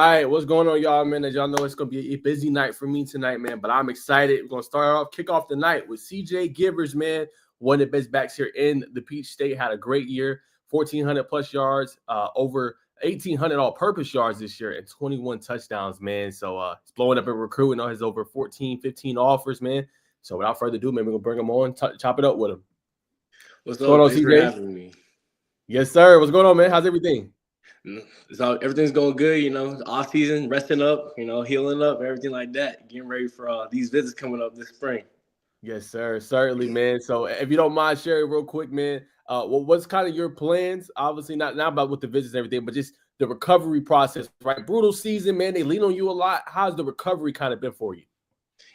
right, what's going on, y'all, man? As y'all know, it's going to be a busy night for me tonight, man, but I'm excited. We're going to kick off the night with CJ Givers, man, one of the best backs here in the Peach State, had a great year, 1,400 plus yards, over 1,800 all-purpose yards this year, and 21 touchdowns, man. So it's blowing up in recruiting. Has over 14, 15 offers, man. So without further ado, man, we're going to bring him on, chop it up with him. What's going on, Thanks CJ? for having me. Yes, sir. What's going on, man? How's everything? Everything's going good, off season, resting up, healing up, everything like that, getting ready for these visits coming up this spring. Yes, sir. Certainly, man. So if you don't mind sharing real quick, man, what's kind of your plans? Obviously not about with the visits and everything, but just the recovery process, right? Brutal season, man. They lean on you a lot. How's the recovery kind of been for you?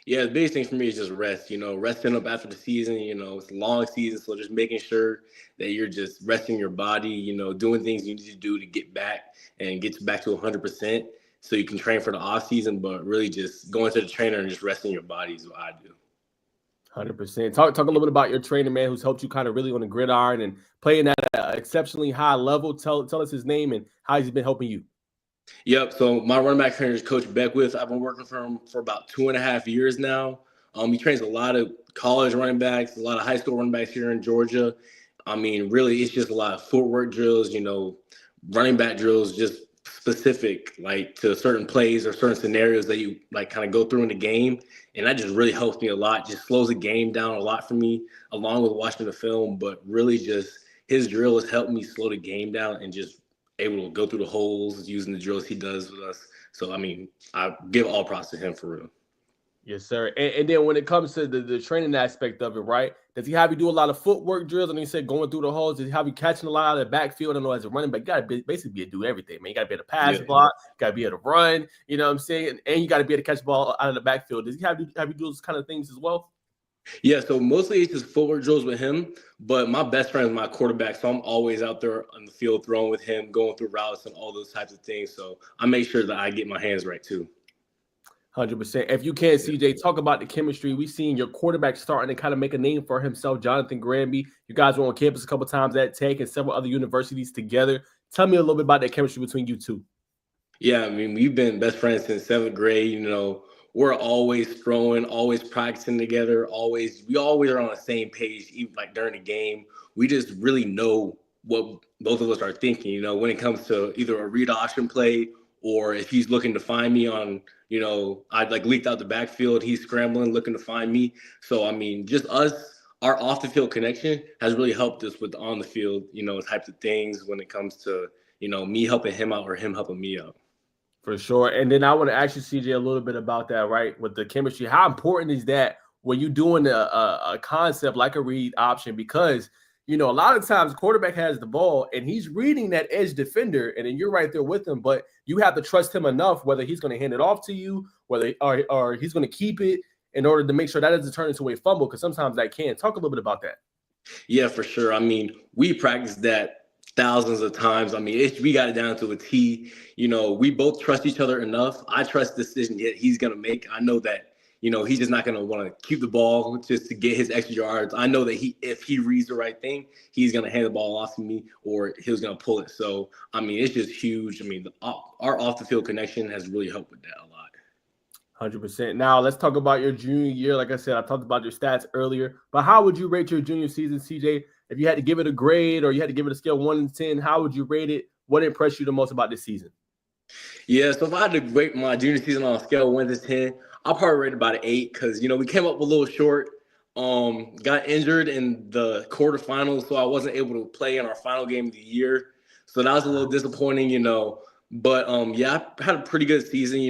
Yeah, the biggest thing for me is just rest, resting up after the season, it's a long season. So just making sure that you're just resting your body, doing things you need to do to get back and get back to 100% so you can train for the off season, but really just going to the trainer and just resting your body is what I do. 100%. Talk a little bit about your trainer, man, who's helped you kind of really on the gridiron and playing at an exceptionally high level. Tell us his name and how he's been helping you. Yep. So my running back trainer is Coach Beckwith. I've been working for him for about 2.5 years now. He trains a lot of college running backs, a lot of high school running backs here in Georgia. I mean, really, it's just a lot of footwork drills, running back drills, just specific, like to certain plays or certain scenarios that you like kind of go through in the game. And that just really helps me a lot, just slows the game down a lot for me, along with watching the film. But really just his drill has helped me slow the game down and just able to go through the holes using the drills he does with us. So, I mean, I give all props to him for real. Yes, sir. And then when it comes to the training aspect of it, right? Does he have you do a lot of footwork drills? And you said going through the holes. Does he have you catching a lot out of the backfield? I know as a running back, you got to basically be able to do everything, man. You got to be able to pass block, got to be able to run, you know what I'm saying? And you got to be able to catch the ball out of the backfield. Does he have you do those kind of things as well? Yeah, so mostly it's just footwork drills with him, but my best friend is my quarterback, so I'm always out there on the field throwing with him, going through routes and all those types of things. So I make sure that I get my hands right too. 100%. If you can, CJ, talk about the chemistry. We've seen your quarterback starting to kind of make a name for himself, Jonathan Granby. You guys were on campus a couple times at Tech and several other universities together. Tell me a little bit about that chemistry between you two. Yeah, I mean, we've been best friends since 7th grade. We're always throwing, always practicing together. We always are on the same page, even like during the game. We just really know what both of us are thinking, when it comes to either a read option play or if he's looking to find me on, I'd like leaked out the backfield, he's scrambling, looking to find me. So, I mean, just us, our off the field connection has really helped us with on the field, types of things when it comes to, me helping him out or him helping me out. For sure. And then I want to ask you, CJ, a little bit about that, right? With the chemistry, how important is that when you're doing a concept like a read option? Because, a lot of times quarterback has the ball and he's reading that edge defender and then you're right there with him, but you have to trust him enough whether he's going to hand it off to you, whether or he's going to keep it in order to make sure that doesn't turn into a fumble, because sometimes that can. Talk a little bit about that. Yeah, for sure. I mean, we practiced that thousands of times. I mean, we got it down to a T. We both trust each other enough. I trust the decision that he's going to make. I know that, he's just not going to want to keep the ball just to get his extra yards. I know that if he reads the right thing, he's going to hand the ball off to me or he's going to pull it. So, I mean, it's just huge. I mean, our off-the-field connection has really helped with that a lot. 100%. Now, let's talk about your junior year. Like I said, I talked about your stats earlier, but how would you rate your junior season, CJ? If you had to give it a grade or you had to give it a scale 1 to 10, how would you rate it? What impressed you the most about this season? Yeah, so if I had to rate my junior season on a scale of 1 to 10, I'll probably rate about an 8 because, we came up a little short. Got injured in the quarterfinals, so I wasn't able to play in our final game of the year. So that was a little disappointing, But, yeah, I had a pretty good season,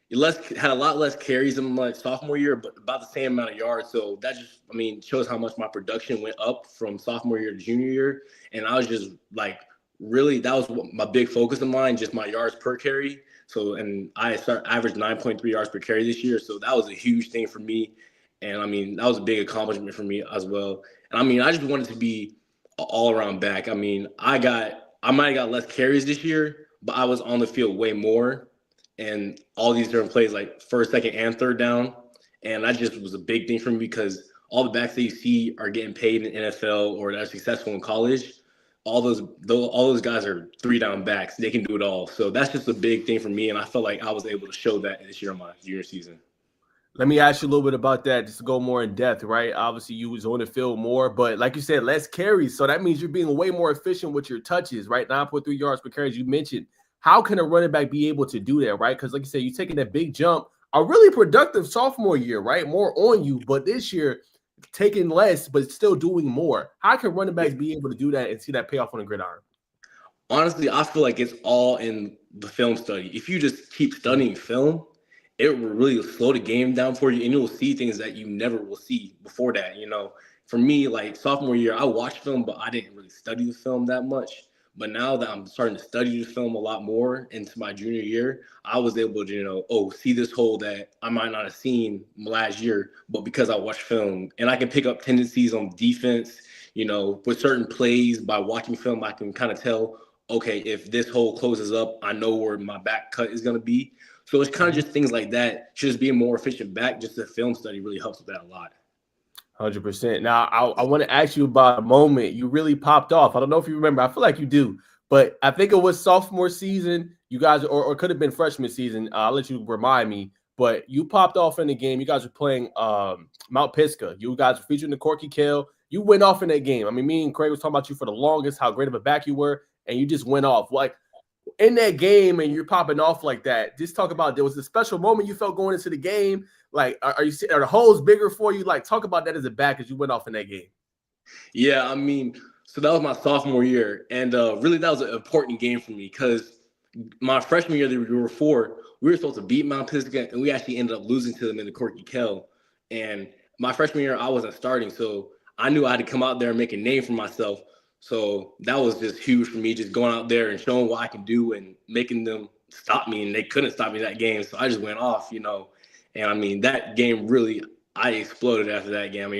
had a lot less carries than my sophomore year, but about the same amount of yards. So that just, shows how much my production went up from sophomore year to junior year. And I was just like, really, that was my big focus of mine, just my yards per carry. So, and I averaged 9.3 yards per carry this year. So that was a huge thing for me. And that was a big accomplishment for me as well. And I just wanted to be an all-around back. I might have got less carries this year, but I was on the field way more. And all these different plays like first, second, and third down. And that just was a big thing for me because all the backs that you see are getting paid in NFL or that are successful in college. all those guys are 3-down backs. They can do it all. So that's just a big thing for me, and I felt like I was able to show that this year in my junior season. Let me ask you a little bit about that, just to go more in depth, right? Obviously, you was on the field more, but like you said, less carries. So that means you're being way more efficient with your touches, right? 9.3 yards per carry, as you mentioned. How can a running back be able to do that, right? Because like you said, you're taking that big jump, a really productive sophomore year, right? More on you, but this year, taking less, but still doing more. How can running backs be able to do that and see that payoff on the gridiron? Honestly, I feel like it's all in the film study. If you just keep Mhm. studying film, it will really slow the game down for you, and you'll see things that you never will see before that. For me, like sophomore year, I watched film, but I didn't really study the film that much. But now that I'm starting to study the film a lot more into my junior year, I was able to, see this hole that I might not have seen last year, but because I watched film, and I can pick up tendencies on defense, with certain plays by watching film, I can kind of tell, okay, if this hole closes up, I know where my back cut is going to be. So it's kind of just things like that. Just being more efficient back, just the film study really helps with that a lot. 100%. Now, I want to ask you about a moment you really popped off. I don't know if you remember. I feel like you do, but I think it was sophomore season. You guys, or could have been freshman season. I'll let you remind me. But you popped off in the game. You guys were playing Mount Pisgah. You guys were featuring the Corky Kale. You went off in that game. I mean, me and Craig was talking about you for the longest, how great of a back you were, and you just went off. Like, in that game and you're popping off like that, just talk about, there was a special moment you felt going into the game. Like, are the holes bigger for you? Like, talk about that as a back as you went off in that game. Yeah, I mean, so that was my sophomore year, and really that was an important game for me because my freshman year, we were four. We were supposed to beat Mount Pisgah, and we actually ended up losing to them in the Corky Kell. And my freshman year, I wasn't starting, so I knew I had to come out there and make a name for myself. So that was just huge for me, just going out there and showing what I can do and making them stop me, and they couldn't stop me that game. So I just went off. And I mean, that game really, I exploded after that game.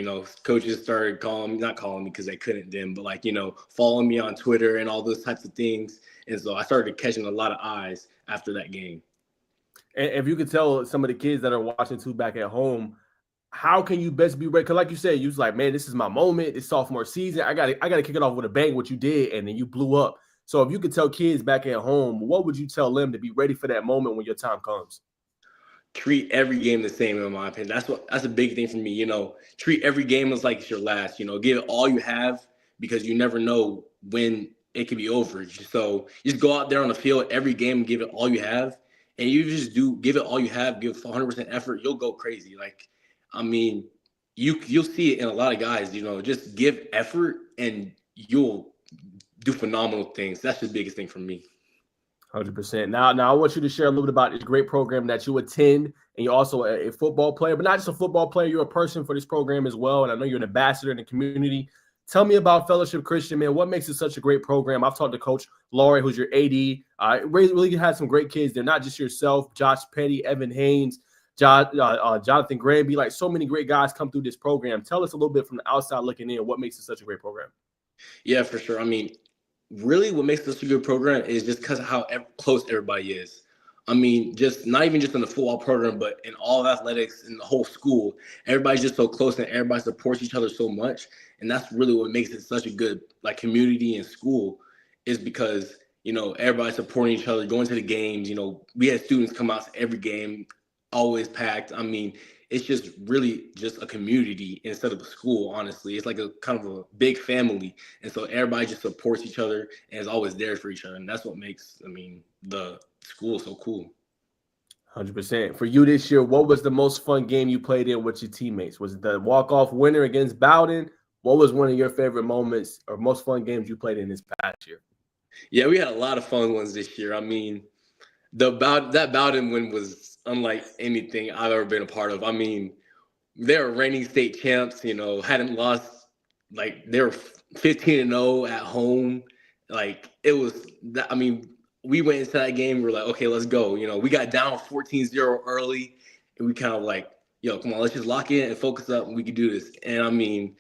Coaches started not calling me because they couldn't then, but following me on Twitter and all those types of things. And so I started catching a lot of eyes after that game. And if you could tell some of the kids that are watching too back at home, how can you best be ready? Because like you said, you was like, man, this is my moment. It's sophomore season. I gotta kick it off with a bang, what you did, and then you blew up. So if you could tell kids back at home, what would you tell them to be ready for that moment when your time comes? Treat every game the same, in my opinion. That's a big thing for me. Treat every game as like it's your last. Give it all you have because you never know when it could be over. So just go out there on the field every game and give it all you have, and you just give it all you have, give 100% effort. You'll go crazy. Like, I mean, you'll see it in a lot of guys. Just give effort and you'll do phenomenal things. That's the biggest thing for me. 100%. Now, I want you to share a little bit about this great program that you attend, and you're also a football player, but not just a football player. You're a person for this program as well, and I know you're an ambassador in the community. Tell me about Fellowship Christian, man. What makes it such a great program? I've talked to Coach Laurie, who's your AD. Really had some great kids there, not just yourself, Josh Petty, Evan Haynes, Jonathan Granby. Like, so many great guys come through this program. Tell us a little bit from the outside looking in, what makes it such a great program? Yeah, for sure. I mean, really what makes this a good program is just because of how close everybody is. I mean, just not even just in the football program, but in all of athletics in the whole school, everybody's just so close and everybody supports each other so much. And that's really what makes it such a good community and school, is because, everybody supporting each other, going to the games. We had students come out to every game, always packed. I mean, it's just really just a community instead of a school, honestly. It's like a kind of a big family. And so everybody just supports each other and is always there for each other. And that's what makes, the school so cool. 100%. For you this year, what was the most fun game you played in with your teammates? Was it the walk-off winner against Bowden? What was one of your favorite moments or most fun games you played in this past year? Yeah, we had a lot of fun ones this year. I mean, that Bowden win was unlike anything I've ever been a part of. I mean, they were reigning state champs, hadn't lost, they were 15-0 at home. It was that. I mean, we went into that game, we were like, okay, let's go. We got down 14-0 early, and we kind of like, yo, come on, let's just lock in and focus up, and we can do this. And I mean,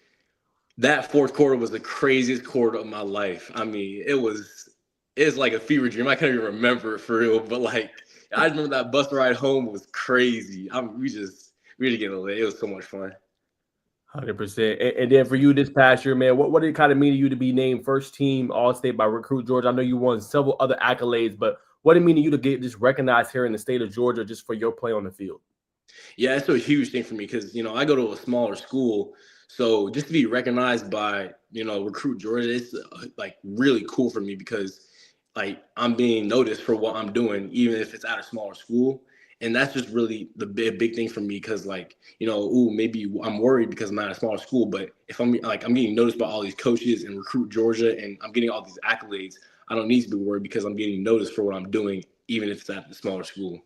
that fourth quarter was the craziest quarter of my life. I mean, it's like a fever dream. I can't even remember it for real, but I remember that bus ride home was crazy. We just get away. It was so much fun. 100%. And then for you this past year, man, what did it kind of mean to you to be named first team All State by Recruit Georgia? I know you won several other accolades, but what did it mean to you to get just recognized here in the state of Georgia just for your play on the field? Yeah, it's a huge thing for me because I go to a smaller school, so just to be recognized by Recruit Georgia, it's like really cool for me because like I'm being noticed for what I'm doing, even if it's at a smaller school, and that's just really the big thing for me because like ooh, maybe I'm worried because I'm at a smaller school, but if I'm getting noticed by all these coaches and Recruit Georgia, and I'm getting all these accolades, I don't need to be worried because I'm getting noticed for what I'm doing, even if it's at the smaller school.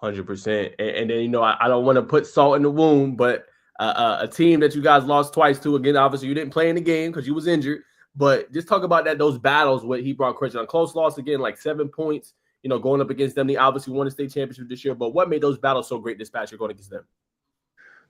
100%. And then, I don't want to put salt in the wound, but a team that you guys lost twice to, again, obviously you didn't play in the game because you was injured, but just talk about those battles with Hebron Christian. A close loss again, like 7 points, going up against them. They obviously won the state championship this year, but what made those battles so great this past year going against them?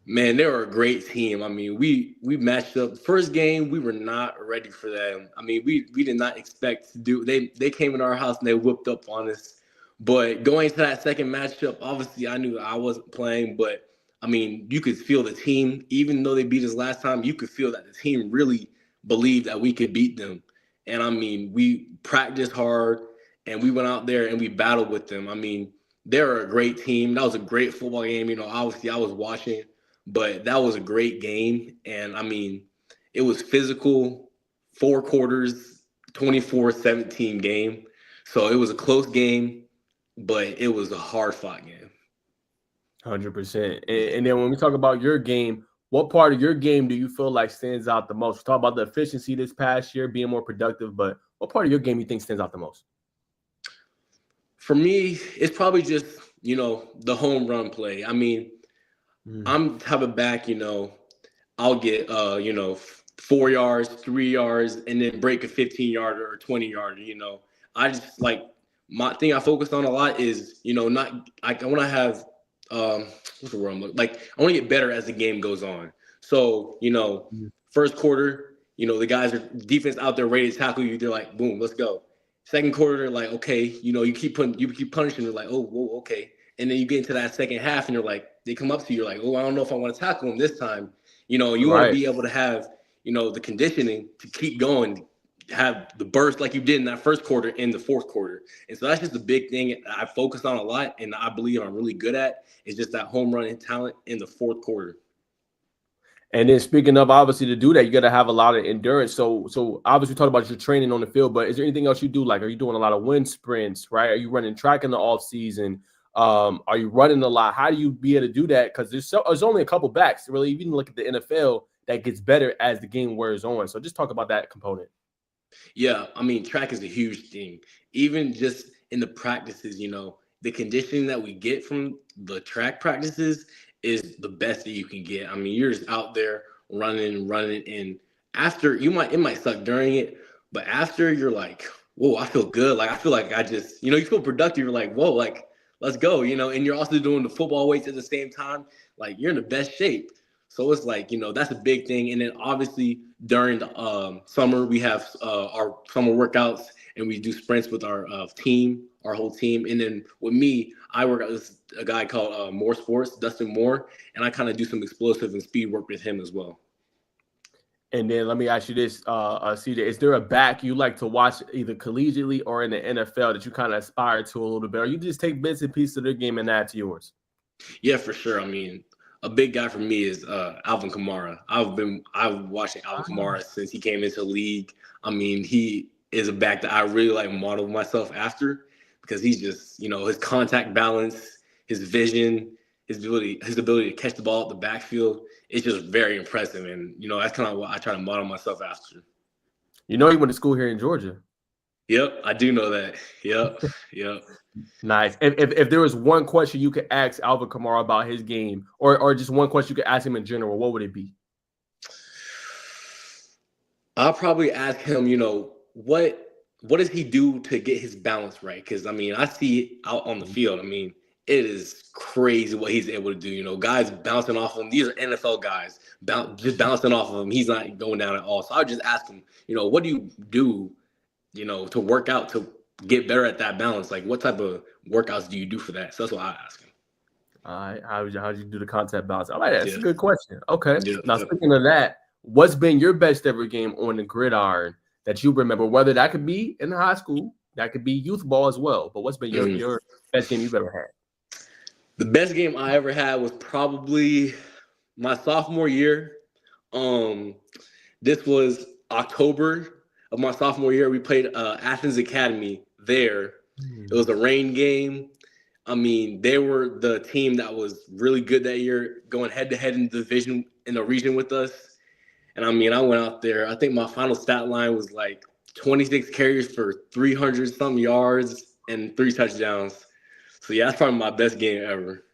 Man, they were a great team. I mean, we matched up. First game, we were not ready for them. I mean, we did not expect to do. They came in our house and they whipped up on us. But going to that second matchup, obviously I knew I wasn't playing. But I mean, you could feel the team, even though they beat us last time. You could feel that the team really believed that we could beat them. And I mean, we practiced hard and we went out there and we battled with them. I mean, they're a great team. That was a great football game. Obviously I was watching, but that was a great game. And I mean, it was physical, 4 quarters, 24-17 game. So it was a close game, but it was a hard fought game. 100%. And then when we talk about your game, what part of your game do you feel like stands out the most? We talk about the efficiency this past year, being more productive, but what part of your game you think stands out the most? For me, it's probably just, the home run play. I mean, I'm the type of back, I'll get 4 yards, 3 yards, and then break a 15-yarder or 20-yarder. I just like my thing I focused on a lot is, not I want to have what's the word I'm looking like I want to get better as the game goes on. So, first quarter, the guys are defense out there ready to tackle you. They're like, boom, let's go. Second quarter, they're like, okay, you keep punishing. They're like, oh, whoa, okay. And then you get into that second half and you're like, they come up to you, you're like, oh, I don't know if I want to tackle them this time. You want to be able to have, the conditioning to keep going, have the burst like you did in that first quarter in the fourth quarter. And so that's just the big thing I focus on a lot, and I believe I'm really good at, is just that home run and talent in the fourth quarter. And then speaking of, obviously, to do that, you got to have a lot of endurance. So obviously, we talked about your training on the field, but is there anything else you do? Like, are you doing a lot of wind sprints, right? Are you running track in the off season? Are you running a lot? How do you be able to do that? Because there's only a couple backs, really. Even look at the NFL, that gets better as the game wears on. So just talk about that component. Yeah, I mean, track is a huge thing. Even just in the practices, the conditioning that we get from the track practices is the best that you can get. I mean, you're just out there running, and after it might suck during it, but after you're like, whoa, I feel good. Like I feel like I just, you feel productive. You're like, whoa, like let's go, and you're also doing the football weights at the same time. Like you're in the best shape. So it's like, that's a big thing. And then obviously during the summer, we have our summer workouts and we do sprints with our team, our whole team. And then with me, I work out with a guy called More Sports, Dustin Moore, and I kind of do some explosive and speed work with him as well. And then let me ask you this, CJ, is there a back you like to watch either collegiately or in the NFL that you kind of aspire to a little bit, or you just take bits and pieces of their game and add to yours? Yeah, for sure. I mean, a big guy for me is Alvin Kamara. I've been watching Alvin Kamara since he came into the league. I mean, he is a back that I really like model myself after because he's just, his contact balance, his vision, his ability to catch the ball at the backfield. It's just very impressive. And, that's kind of what I try to model myself after. He went to school here in Georgia. Yep, I do know that. Yep. Nice. If there was one question you could ask Alvin Kamara about his game, or just one question you could ask him in general, what would it be? I'll probably ask him, what does he do to get his balance right? Because I mean, I see it out on the field. I mean, it is crazy what he's able to do. Guys bouncing off him. These are NFL guys, just bouncing off of him. He's not going down at all. So I'll just ask him, what do you do, to work out to get better at that balance? Like, what type of workouts do you do for that? So that's what I ask him. All right. How'd you do the contact balance? All right, that's Yeah, a good question. Okay. yeah. Now, speaking of that, what's been your best ever game on the gridiron that you remember? Whether that could be in high school, that could be youth ball as well. But what's been Mhm. your best game you've ever had? The best game I ever had was probably my sophomore year. Um, this was October of my sophomore year. We played Athens Academy there. It was a rain game. I mean, they were the team that was really good that year, going head to head in the division in the region with us. And I mean, I went out there. I think my final stat line was like 26 carries for 300 some yards and 3 touchdowns. So yeah, that's probably my best game ever.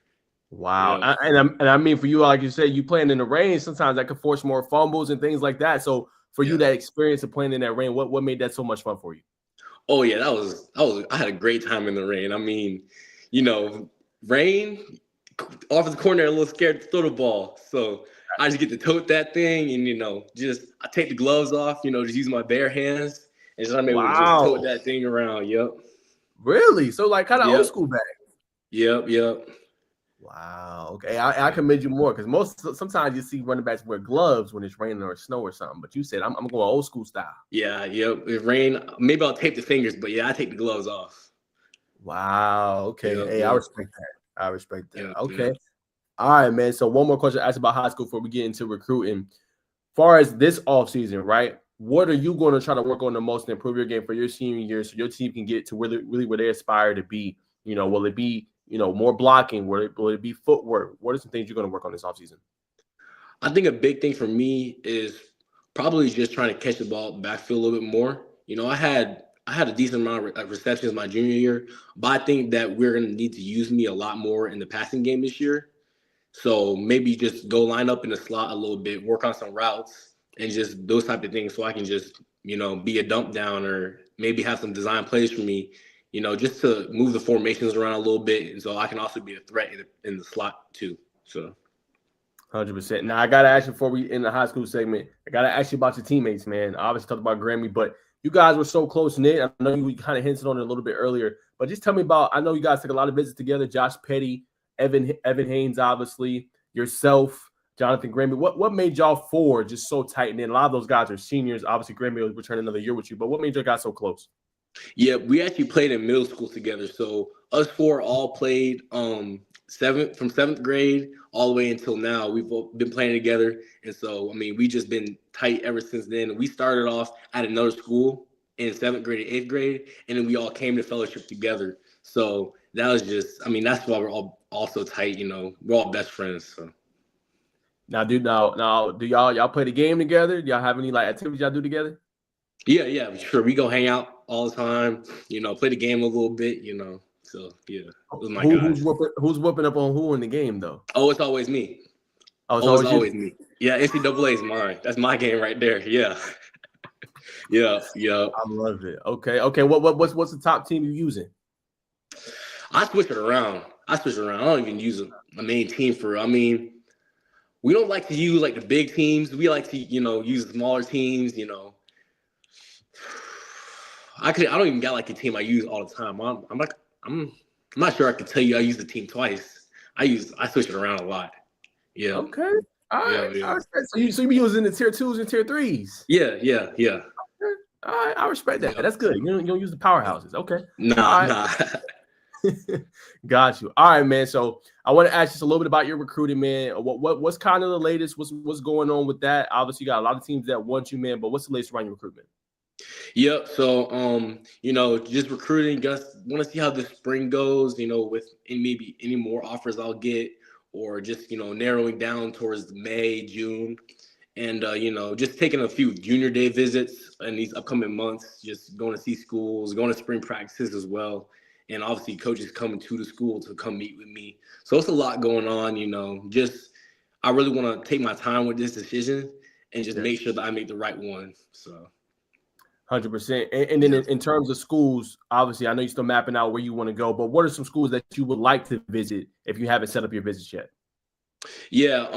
Wow. Yeah. And I mean, for you, like you said, you playing in the rain, sometimes that could force more fumbles and things like that. So for you, Yeah. that experience of playing in that rain, what made that so much fun for you? Oh yeah, that was I had a great time in the rain. I mean, you know, rain, offensive coordinator a little scared to throw the ball. So I just get to tote that thing and just I take the gloves off, just use my bare hands and just I'm able to just tote Wow. that thing around. Yep. Really? So like kind of old Yep. school back. Yep. Wow. Okay. I commend you more because sometimes you see running backs wear gloves when it's raining or snow or something. But you said I'm going old school style. Yep. If rain, maybe I'll tape the fingers, but yeah, I take the gloves off. Wow. Okay. Yep, Hey, I yep, respect that. I respect that. yep, Okay. yep. All right, man. So one more question I asked about high school before we get into recruiting. Far as this offseason, right? What are you going to try to work on the most to improve your game for your senior year so your team can get to really where they aspire to be? Will it be, more blocking? Will it be footwork? What are some things you're going to work on this offseason? I think a big thing for me is probably just trying to catch the ball backfield a little bit more. I had a decent amount of receptions my junior year, but I think that we're going to need to use me a lot more in the passing game this year. So maybe just go line up in the slot a little bit, work on some routes, and just those type of things, so I can just be a dump down or maybe have some design plays for me. Just to move the formations around a little bit, and so I can also be a threat in the slot too. So. 100%. Now I gotta ask you before we in the high school segment. I gotta ask you about your teammates, man. I obviously talked about Grammy, but you guys were so close knit. I know you kind of hinted on it a little bit earlier, but just tell me about. I know you guys took a lot of visits together. Josh Petty, Evan Haynes, obviously yourself, Jonathan Grammy. What made y'all four just so tight? And then a lot of those guys are seniors. Obviously, Grammy will return another year with you. But what made you guys so close? Yeah, we actually played in middle school together. So us four all played seventh grade all the way until now. We've all been playing together, and so I mean we just been tight ever since then. We started off at another school in seventh grade and eighth grade, and then we all came to fellowship together. So that was just, I mean, that's why we're all also tight. We're all best friends. So. Now, do y'all play the game together? Do y'all have any like activities y'all do together? Yeah, sure. We go hang out all the time. Play the game a little bit. So yeah, those are my Who's guys. whooping up on who in the game though? Oh, it's always me. Oh, it's Oh, it's always you. always me. Yeah, NCAA is mine. That's my game right there. Yeah, yeah. I love it. Okay. What's the top team you using? I switch it around. I don't even use a main team for. I mean, we don't like to use like the big teams. We like to, use smaller teams. I don't even got like a team I use all the time. I'm not sure I could tell you I use the team twice. I switch it around a lot. Yeah, Okay. All right. yeah. All right. So you be using the tier twos and tier threes. Yeah. All right. I respect that. Yeah. That's good. You don't use the powerhouses. Okay. Nah, All right. nah. Got you. All right, man. So I want to ask just a little bit about your recruiting, man. What's kind of the latest? What's going on with that? Obviously, you got a lot of teams that want you, man. But what's the latest around your recruitment? Yep. So, just recruiting. Just want to see how the spring goes. With maybe any more offers I'll get, or just narrowing down towards May, June, and just taking a few junior day visits in these upcoming months. Just going to see schools, going to spring practices as well, and obviously coaches coming to the school to come meet with me. So it's a lot going on. Just I really want to take my time with this decision and just Yeah. make sure that I make the right one. So. 100%. And then Yeah. in terms of schools, obviously, I know you're still mapping out where you want to go, but what are some schools that you would like to visit if you haven't set up your visits yet? Yeah,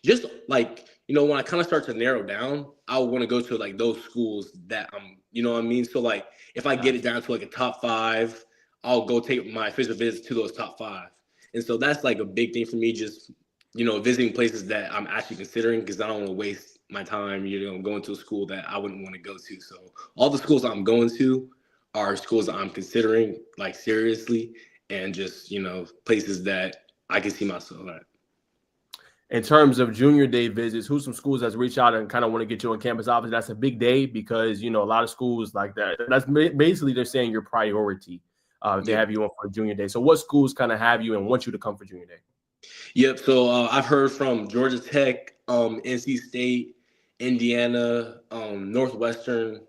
just like, when I kind of start to narrow down, I want to go to like those schools that you know what I mean? So like if I get it down to like a top five, I'll go take my official visits to those top five. And so that's like a big thing for me, just, visiting places that I'm actually considering, because I don't want to waste my time, going to a school that I wouldn't want to go to. So all the schools I'm going to are schools that I'm considering like seriously, and just, places that I can see myself at. In terms of junior day visits, who's some schools that's reached out and kind of want to get you on campus? Obviously, that's a big day because, a lot of schools like that. That's basically they're saying your priority. They have you on for junior day. So what schools kind of have you and want you to come for junior day? Yep. So I've heard from Georgia Tech, NC State, Indiana, Northwestern,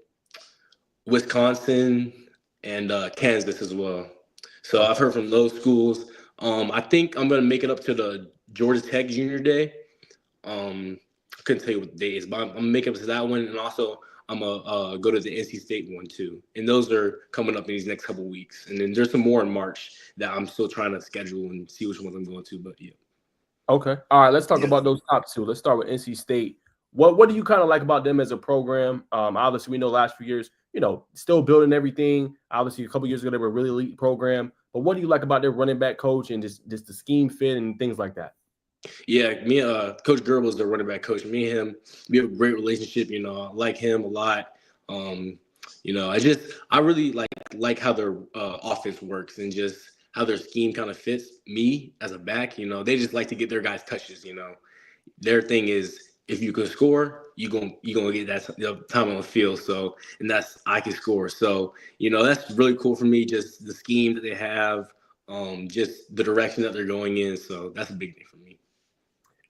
Wisconsin, and Kansas as well. So I've heard from those schools. I think I'm going to make it up to the Georgia Tech Junior Day. I couldn't tell you what the day is, but I'm going to make it up to that one. And also, I'm going to go to the NC State one too. And those are coming up in these next couple of weeks. And then there's some more in March that I'm still trying to schedule and see which ones I'm going to. But yeah. Okay. All right. Let's talk about those top two. Let's start with NC State. What do you kind of like about them as a program? Obviously, we know last few years, still building everything. Obviously, a couple years ago, they were a really elite program. But what do you like about their running back coach and just the scheme fit and things like that? Yeah, Coach Gerbil is the running back coach. Me and him, we have a great relationship. I like him a lot. I really like how their offense works and just how their scheme kind of fits me as a back. They just like to get their guys touches. Their thing is, if you can score, you're gonna get that time on the field. So, and that's I can score. So, that's really cool for me. Just the scheme that they have, just the direction that they're going in. So that's a big thing for me.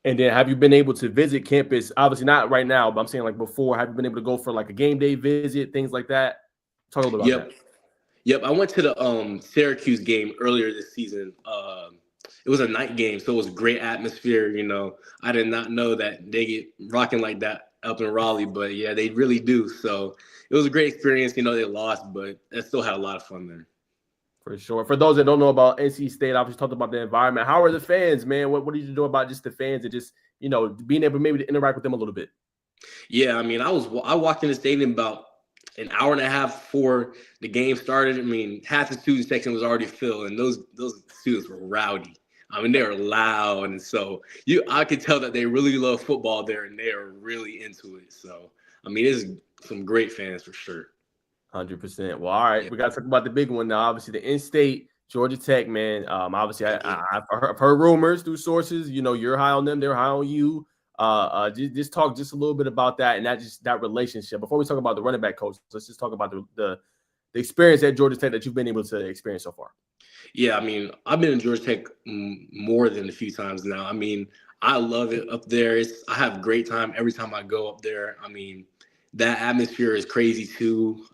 And then have you been able to visit campus? Obviously not right now, but I'm saying like before. Have you been able to go for like a game day visit, things like that? Talk a little about that. Yep. I went to the Syracuse game earlier this season. It was a night game, so it was a great atmosphere. I did not know that they get rocking like that up in Raleigh, but yeah, they really do. So it was a great experience. They lost, but I still had a lot of fun there. For sure. For those that don't know about NC State, obviously talked about the environment. How are the fans, man? What did you do about just the fans and just, being able maybe to interact with them a little bit? Yeah, I walked in the stadium about an hour and a half before the game started. Half the student section was already filled, and those students were rowdy. They were loud, and so I could tell that they really love football there, and they are really into it. So, it's some great fans for sure. 100%. Well, all right, we got to talk about the big one now. Obviously, the in-state Georgia Tech, man. Obviously, I've heard rumors through sources. You're high on them; they're high on you. Just talk just a little bit about that and that relationship. Before we talk about the running back coach, let's just talk about the experience at Georgia Tech that you've been able to experience so far. Yeah, I've been in Georgia Tech more than a few times now. I love it up there. I have a great time every time I go up there. That atmosphere is crazy too.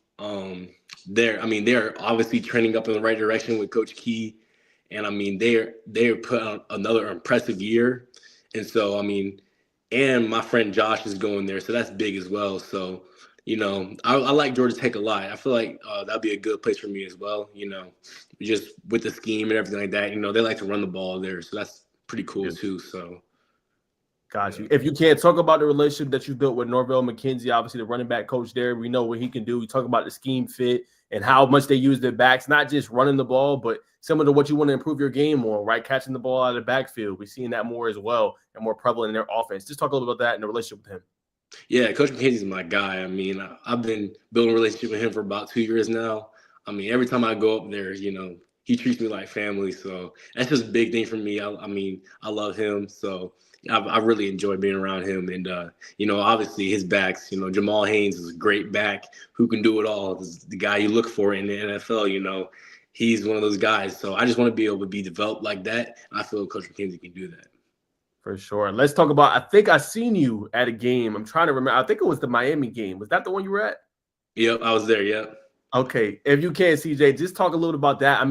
They're obviously trending up in the right direction with Coach Key, and they're put on another impressive year. And so and my friend Josh is going there, so that's big as well. So I like Georgia Tech a lot. I feel like that'd be a good place for me as well. Just with the scheme and everything like that. They like to run the ball there, so that's pretty cool too. So. Got you. If you can't talk about the relationship that you built with Norvell McKenzie, obviously the running back coach there, we know what he can do. We talk about the scheme fit and how much they use their backs, not just running the ball, but similar to what you want to improve your game on, right? Catching the ball out of the backfield. We're seeing that more as well and more prevalent in their offense. Just talk a little about that and the relationship with him. Yeah, Coach McKenzie is my guy. I've been building a relationship with him for about 2 years now. Every time I go up there, he treats me like family. So that's just a big thing for me. I love him. So I really enjoy being around him. And, obviously his backs, Jamal Haynes is a great back who can do it all. This is the guy you look for in the NFL, he's one of those guys. So I just want to be able to be developed like that. I feel Coach McKenzie can do that. For sure. Let's talk about, I think I seen you at a game. I'm trying to remember. I think it was the Miami game. Was that the one you were at? Yep, I was there. Yep. Okay. If you can, CJ, just talk a little about that.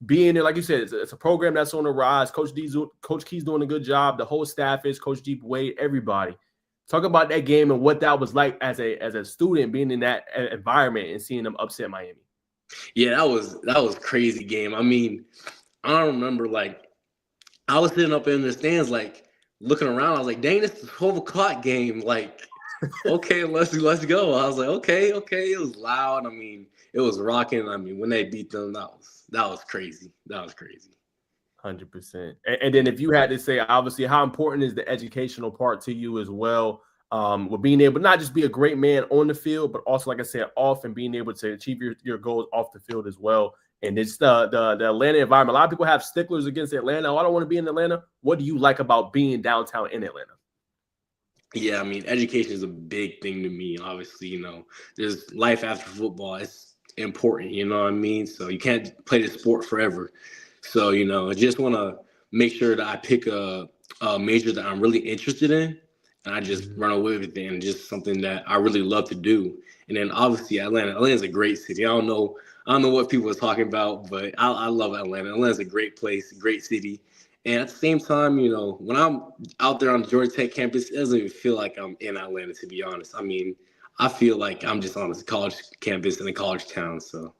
Being there, like you said, it's a program that's on the rise. Coach Key's doing a good job. The whole staff is, Coach Deep Wade, everybody. Talk about that game and what that was like as a student being in that environment and seeing them upset Miami. Yeah, that was crazy game. I don't remember, I was sitting up in the stands looking around. I was like, dang, this is a 12 o'clock game. Okay, let's go. I was like, okay. It was loud. It was rocking. When they beat them, that was crazy. That was crazy. 100%. And then if you had to say, obviously, how important is the educational part to you as well? With being able to not just be a great man on the field, but also, like I said, off and being able to achieve your goals off the field as well. And it's the Atlanta environment. A lot of people have sticklers against Atlanta. Oh, I don't want to be in Atlanta. What do you like about being downtown in Atlanta? Yeah, I mean, education is a big thing to me. Obviously, there's life after football. It's important, you know what I mean? So you can't play the sport forever. So, I just want to make sure that I pick a major that I'm really interested in, and I just run away with it, and just something that I really love to do. And then obviously Atlanta. Atlanta's a great city. I don't know what people are talking about, but I love Atlanta. Atlanta's a great place, great city. And at the same time, when I'm out there on the Georgia Tech campus, it doesn't even feel like I'm in Atlanta, to be honest. I mean, I feel like I'm just on a college campus in a college town. So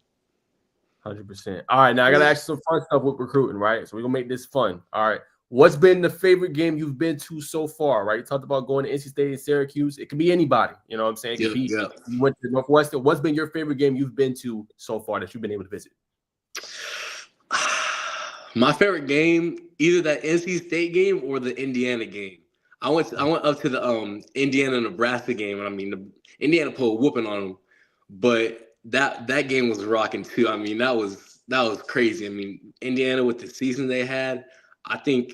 100%. All right, now I gotta ask you some fun stuff with recruiting, right? So we're gonna make this fun. All right. What's been the favorite game you've been to so far, right? You talked about going to NC State and Syracuse. It could be anybody, you know what I'm saying? It could be yeah. you went to Northwestern. What's been your favorite game you've been to so far that you've been able to visit? My favorite game, either that NC State game or the Indiana game. I went up to the Indiana-Nebraska game, and I mean, the Indiana put a whooping on them, but that game was rocking too. I mean, that was crazy. I mean, Indiana with the season they had, I think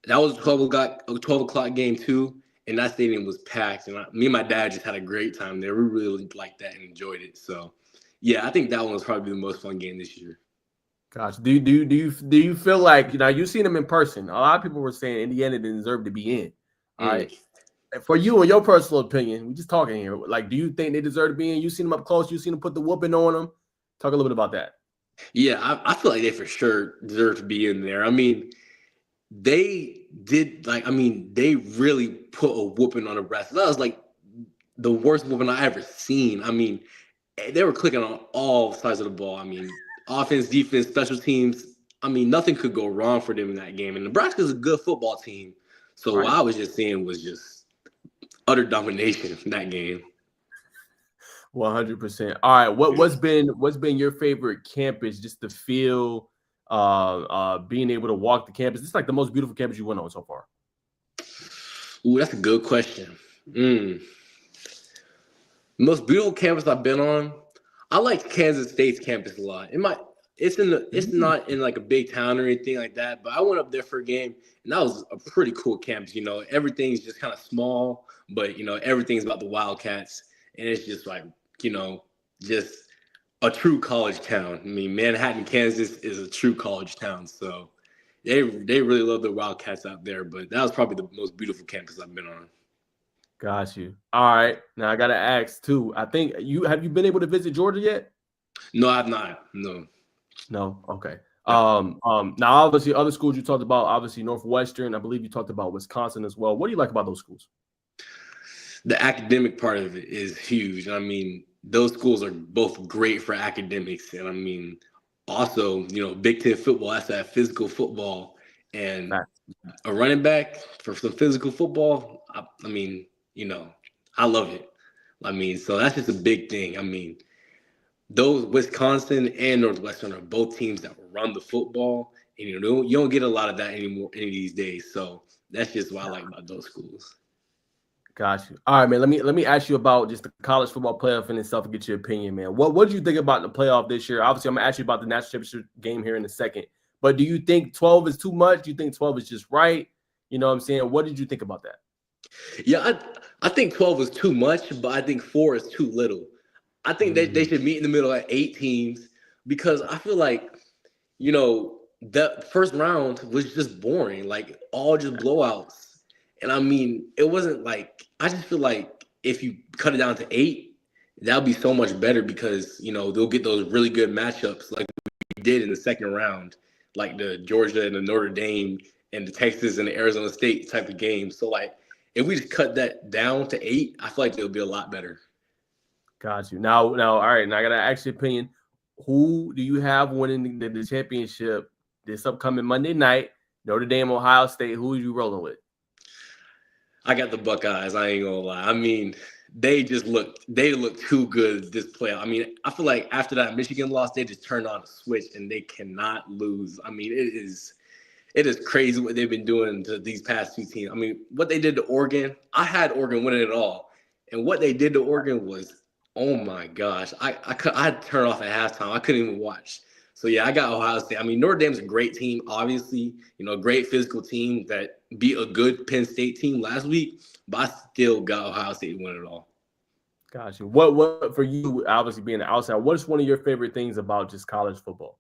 that was a 12 o'clock game too, and that stadium was packed. And me and my dad just had a great time there. We really liked that and enjoyed it. So, yeah, I think that one was probably the most fun game this year. Gotcha. Do you feel like you've seen them in person? A lot of people were saying Indiana didn't deserve to be in. All right. For you, in your personal opinion, we're just talking here. Like, do you think they deserve to be in? You seen them up close. You seen them put the whooping on them. Talk a little bit about that. Yeah, I feel like they for sure deserve to be in there. I mean, they they really put a whooping on Nebraska. That was like the worst whooping I ever seen. I mean, they were clicking on all sides of the ball. I mean, offense, defense, special teams. I mean, nothing could go wrong for them in that game. And Nebraska's a good football team. So Right. what I was just seeing was just utter domination in that game. 100%. All right. What's been your favorite campus? Just to feel being able to walk the campus. It's like the most beautiful campus you went on so far. Ooh, that's a good question. Most beautiful campus I've been on. I like Kansas State's campus a lot. It's not in like a big town or anything like that, but I went up there for a game, and that was a pretty cool campus. Everything's just kind of small, but everything's about the Wildcats, and it's just like just a true college town. I mean, Manhattan, Kansas is a true college town, so they really love the Wildcats out there. But that was probably the most beautiful campus I've been on. Got you. All right. Now I gotta ask too. I think have you been able to visit Georgia yet? No, I've not. No. No. Okay. Now obviously other schools you talked about, obviously Northwestern. I believe you talked about Wisconsin as well. What do you like about those schools? The academic part of it is huge. I mean, those schools are both great for academics, and I mean, also Big Ten football. That's that physical football, and a running back for some physical football. I mean, I love it. I mean, so that's just a big thing. I mean, those Wisconsin and Northwestern are both teams that will run the football, and you don't get a lot of that anymore any of these days. So that's just what I like about those schools. Got you. All right, man. Let me ask you about just the college football playoff in itself and get your opinion, man. What did you think about the playoff this year? Obviously, I'm gonna ask you about the national championship game here in a second. But do you think 12 is too much? Do you think 12 is just right? You know what I'm saying? What did you think about that? Yeah, I think 12 is too much, but I think 4 is too little. I think they should meet in the middle at 8 teams, because I feel like, that first round was just boring, like all just blowouts. And I mean, it wasn't like, I just feel like if you cut it down to 8, that would be so much better, because, they'll get those really good matchups like we did in the second round, like the Georgia and the Notre Dame and the Texas and the Arizona State type of games. So like, if we just cut that down to 8, I feel like it'll be a lot better. Got you. Now, all right. Now I gotta ask your opinion. Who do you have winning the championship this upcoming Monday night? Notre Dame, Ohio State. Who are you rolling with? I got the Buckeyes. I ain't gonna lie. I mean, they look too good this playoff. I mean, I feel like after that Michigan loss, they just turned on a switch and they cannot lose. I mean, it is crazy what they've been doing to these past two teams. I mean, what they did to Oregon, I had Oregon winning it all. And what they did to Oregon was, oh my gosh. I had to turn off at halftime. I couldn't even watch. So yeah, I got Ohio State. I mean, Notre Dame's a great team, obviously, great physical team that beat a good Penn State team last week, but I still got Ohio State to win it all. Gotcha. What for you, obviously being an outsider, what is one of your favorite things about just college football?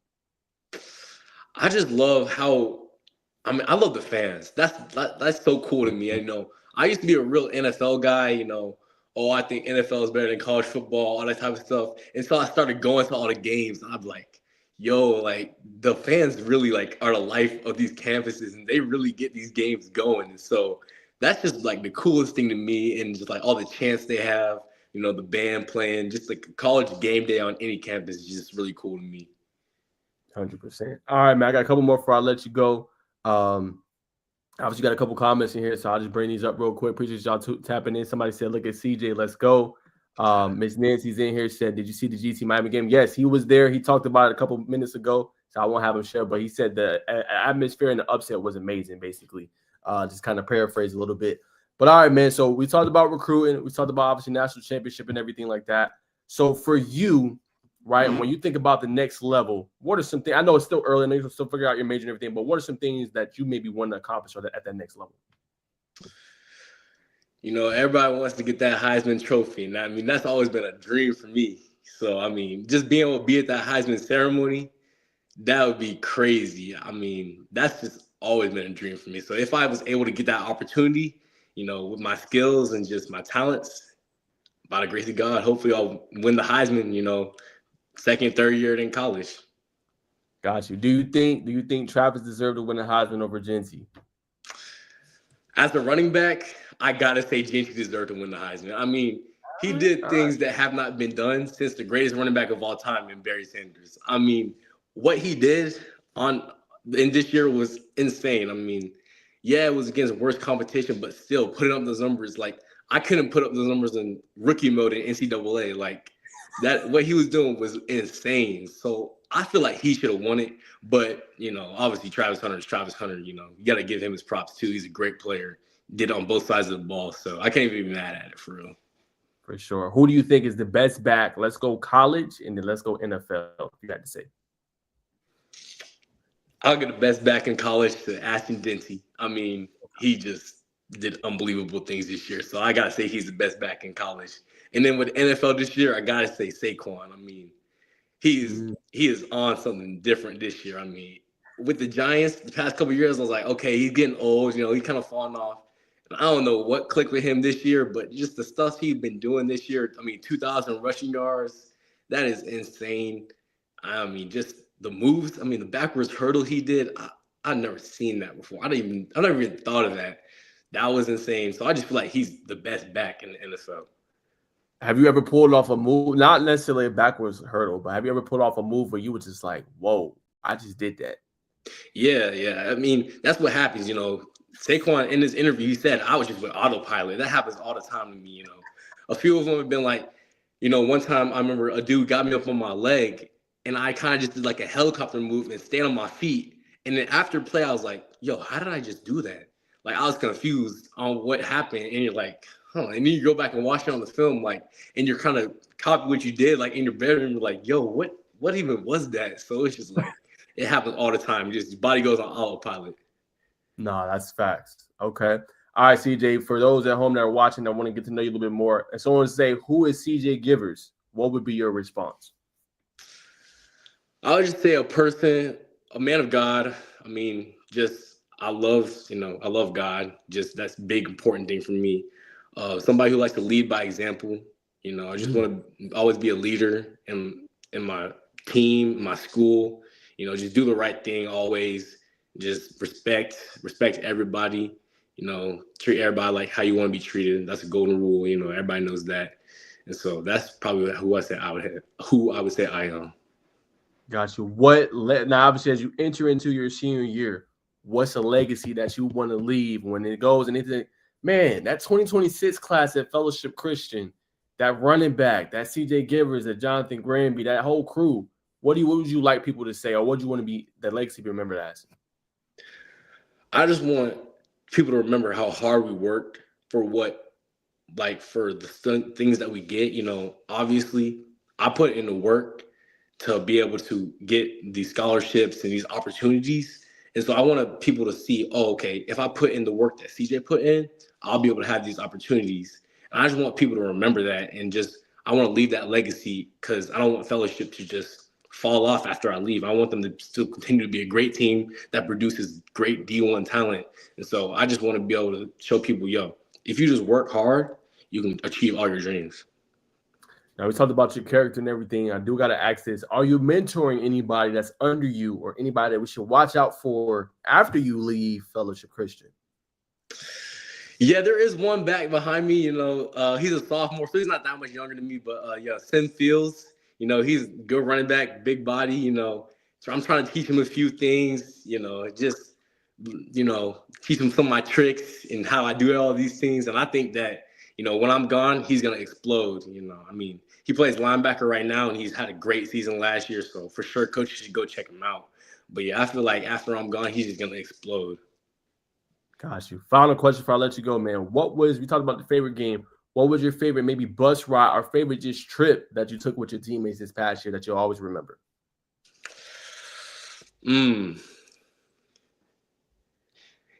I just love I love the fans. That's so cool to me. I used to be a real NFL guy, I think NFL is better than college football, all that type of stuff. And so I started going to all the games, and I'm like, yo, like the fans really like are the life of these campuses, and they really get these games going. And so that's just like the coolest thing to me, and just like all the chants they have, the band playing, just like college game day on any campus is just really cool to me. 100%. All right, man. I got a couple more before I let you go. Obviously, got a couple comments in here, so I'll just bring these up real quick. Appreciate y'all tapping in. Somebody said, "Look at CJ, let's go." Miss Nancy's in here. Said, "Did you see the GT Miami game?" Yes, he was there. He talked about it a couple minutes ago, so I won't have him share. But he said the atmosphere and the upset was amazing. Basically, just kind of paraphrase a little bit. But all right, man. So we talked about recruiting. We talked about obviously national championship and everything like that. So for you, right, when you think about the next level, what are some things? I know it's still early, and you can still figure out your major and everything. But what are some things that you maybe want to accomplish at that next level? Everybody wants to get that Heisman trophy. And I mean, that's always been a dream for me. So, I mean, just being able to be at that Heisman ceremony, that would be crazy. I mean, that's just always been a dream for me. So if I was able to get that opportunity, with my skills and just my talents, by the grace of God, hopefully I'll win the Heisman, second, third year in college. Got you. Do you think Travis deserved to win the Heisman over Genty? As a running back, I gotta say Genty deserved to win the Heisman. I mean, he did things that have not been done since the greatest running back of all time in Barry Sanders. I mean, what he did in this year was insane. I mean, yeah, it was against worse competition, but still putting up those numbers. Like, I couldn't put up those numbers in rookie mode in NCAA. Like, that what he was doing was insane. So I feel like he should have won it. But, obviously Travis Hunter is Travis Hunter. You got to give him his props too. He's a great player. Did it on both sides of the ball. So I can't even be mad at it for real. For sure. Who do you think is the best back? Let's go college and then let's go NFL. You got to say. I'll get the best back in college to Ashton Denty. I mean, he just did unbelievable things this year. So I got to say he's the best back in college. And then with NFL this year, I got to say Saquon. I mean, he is on something different this year. I mean, with the Giants, the past couple of years, I was like, okay, he's getting old. He's kind of falling off. And I don't know what clicked with him this year, but just the stuff he's been doing this year. I mean, 2,000 rushing yards. That is insane. I mean, just the moves. I mean, the backwards hurdle he did. I've never seen that before. I never even thought of that. That was insane. So I just feel like he's the best back in the NFL. Have you ever pulled off a move, not necessarily a backwards hurdle, but have you ever pulled off a move where you were just like, whoa, I just did that? Yeah. I mean, that's what happens, Saquon, in this interview, he said, I was just with autopilot. That happens all the time to me, A few of them have been like, one time I remember a dude got me up on my leg, and I kind of just did like a helicopter move and stand on my feet. And then after play, I was like, yo, how did I just do that? Like, I was confused on what happened. And you're like, and then you go back and watch it on the film, like, and you're kind of copy what you did, like in your bedroom, you're like, yo, what even was that? So it's just like, it happens all the time. Just your body goes on autopilot. No, that's facts. Okay. All right, CJ, for those at home that are watching that want to get to know you a little bit more, if someone would say, who is CJ Givers, what would be your response? I would just say a person, a man of God. I mean, just I love God. Just that's a big, important thing for me. Somebody who likes to lead by example. I just want to always be a leader in my team, my school. Just do the right thing always. Just respect everybody. Treat everybody like how you want to be treated. That's a golden rule. Everybody knows that. And so that's probably who I would say I am. Got you. Now, obviously, as you enter into your senior year, what's a legacy that you want to leave when it goes and anything? Man, that 2026 class at Fellowship Christian, that running back, that CJ Givers, that Jonathan Granby, that whole crew. What would you like people to say, or what do you want to be the legacy be remembered as? I just want people to remember how hard we worked for for the things that we get. Obviously, I put in the work to be able to get these scholarships and these opportunities. And so I want people to see, oh, okay, if I put in the work that CJ put in, I'll be able to have these opportunities. And I just want people to remember that, and I want to leave that legacy, because I don't want fellowship to just fall off after I leave. I want them to still continue to be a great team that produces great D1 talent. And so I just want to be able to show people, yo, if you just work hard, you can achieve all your dreams. Now, we talked about your character and everything. I do got to ask this. Are you mentoring anybody that's under you, or anybody that we should watch out for after you leave Fellowship Christian? Yeah, there is one back behind me. He's a sophomore, so he's not that much younger than me. But Sin Fields, he's a good running back, big body. So I'm trying to teach him a few things. Teach him some of my tricks and how I do all these things. And I think that when I'm gone, he's gonna explode. He plays linebacker right now, and he's had a great season last year. So for sure, coaches should go check him out. But yeah, I feel like after I'm gone, he's just gonna explode. Got you. Final question before I let you go, man. We talked about the favorite game. What was your favorite maybe bus ride or favorite just trip that you took with your teammates this past year that you'll always remember?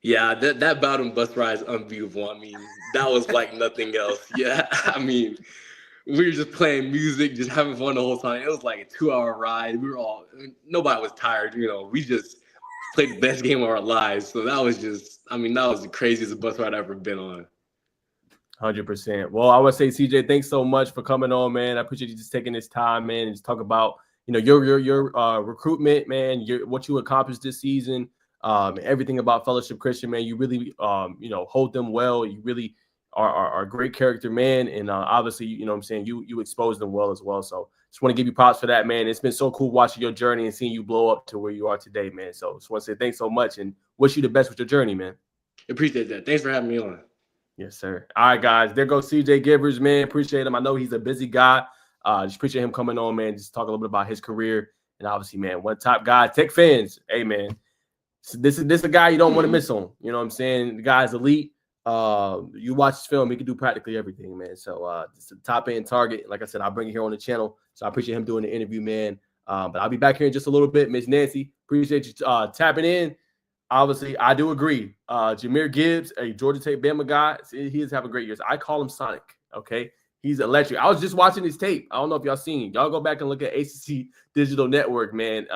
Yeah, that Bowden bus ride is unbelievable. That was like nothing else. Yeah, we were just playing music, just having fun the whole time. It was like a 2-hour ride. Nobody was tired. We just played the best game of our lives. So that was that was the craziest bus ride I've ever been on. 100%. Well, I would say, CJ, thanks so much for coming on, man. I appreciate you just taking this time, man, and just talk about, your recruitment, man, what you accomplished this season, everything about Fellowship Christian, man. You really, hold them well. You really are a great character, man. And obviously, you expose them well as well. So just want to give you props for that, man. It's been so cool watching your journey and seeing you blow up to where you are today, man. So just want to say thanks so much and wish you the best with your journey, man. Appreciate that. Thanks for having me on. Yes, sir. All right, guys. There goes CJ Givers, man. Appreciate him. I know he's a busy guy. Just appreciate him coming on, man. Just talk a little bit about his career. And obviously, man, one top guy. Tech fans, hey, man. This is a guy you don't want to miss on. You know what I'm saying? The guy's elite. You watch his film, he can do practically everything, man. So it's a top-end target. Like I said, I'll bring it here on the channel. So I appreciate him doing the interview, man. But I'll be back here in just a little bit. Miss Nancy, appreciate you tapping in. Obviously, I do agree. Jahmyr Gibbs, a Georgia Tech Bama guy, he is having great years. I call him Sonic, okay? He's electric. I was just watching his tape. I don't know if y'all seen. Y'all go back and look at ACC Digital Network, man.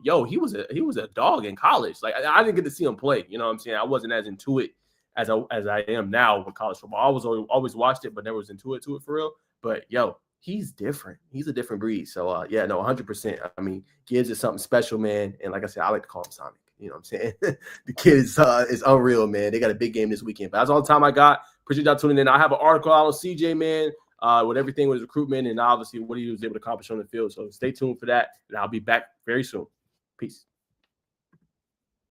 He was a dog in college. Like, I didn't get to see him play. You know what I'm saying? I wasn't as into it as I am now with college football. I always watched it, but never was into it for real. But, he's different. He's a different breed. So, 100%. Gibbs is something special, man. And like I said, I like to call him Sonic. You know what I'm saying? The kid is unreal, man. They got a big game this weekend. But that's all the time I got. Appreciate y'all tuning in. I have an article out on CJ, man, with everything with his recruitment and obviously what he was able to accomplish on the field. So stay tuned for that. And I'll be back very soon. Peace.